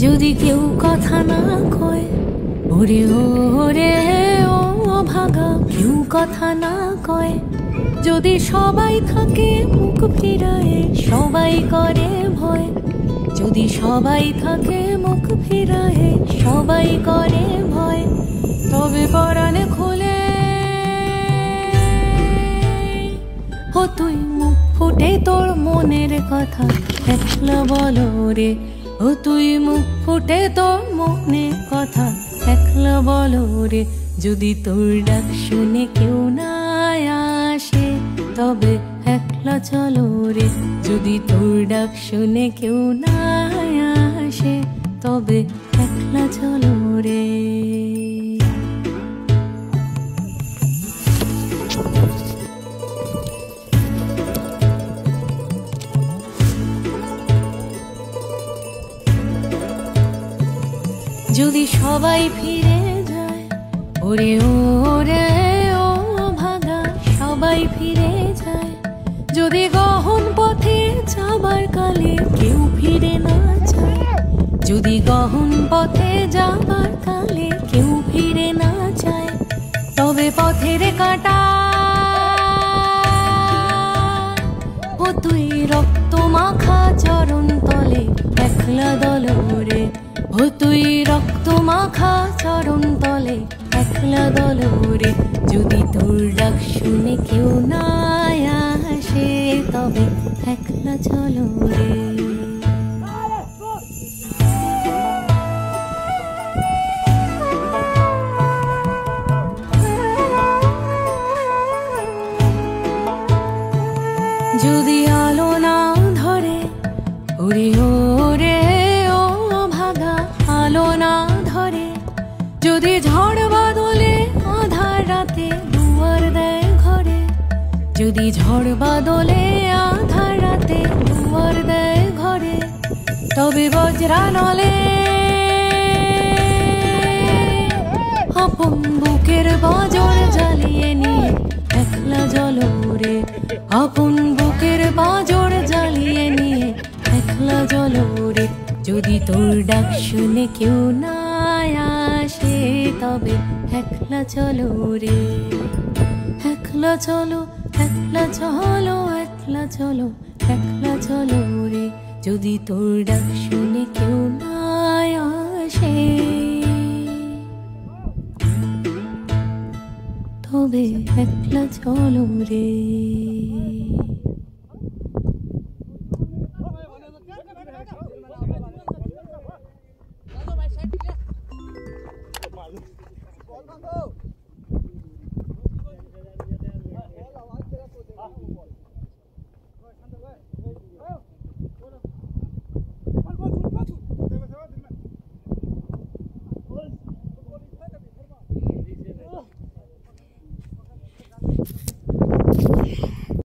যদি কেউ কথা না কয়, ওরে ওরে ও ভাগা, কেউ কথা না কয়, যদি সবাই থাকে মুখ ফিরায়, সবাই করে ভয়, যদি সবাই থাকে মুখ ফিরায়, সবাই করে ভয়, তবে পরাণে খুলে ও তুই মুখ ফুটে তোর মনের কথা একলা বলো রে, ও তুই মুখ ফুটে তোর মনের কথা একলা বলো রে। যদি তোর ডাক শুনে কেউ না আসে, তবে একলা চলো রে, যদি তোর ডাক শুনে কেউ না আসে, তবে একলা চলো রে। যদি সবাই ফিরে যায়, ওরে ওরে ও ভাগা, সবাই ফিরে যায়, যদি গহন পথে যাবার কালে কেউ ফিরে না যায়, যদি গহন পথে যাবার কালে কেউ ফিরে না যায়, তবে পথের কাঁটা ও তুই রক্ত মাখা চরণ তলে একলা দলরে, ও তুই রক্ত মাখা চরণ তলে একলা দলরে। যদি তোর ডাক শুনে কেউ না আসে, তবে একলা চলো রে। যদি আলো না ধরে, ওরে ওরে ও ভাগা, আলো না ধরে, যদি ঝড় বাদলে আধার রাতে দুয়ার দেয় ঘরে, যদি ঝড় বাদলে আধার রাতে দুয়ার দেয় ঘরে, তবে বজ্রানলে আপন বুকের বাজর জ্বালিয়ে নিয়ে একলা জ্বলো রে, আপন বুকের বাজর জ্বালিয়ে নিয়ে একলা জ্বলো রে। যদি তোর ডাক শুনে কেউ না আসে, তবে একলা চলো রে, একলা চলো, একলা চলো, একলা চলো, একলা চলো রে। যদি তোর ডাক শুনে কেউ না আসে, তবে একলা চলো রে। Go!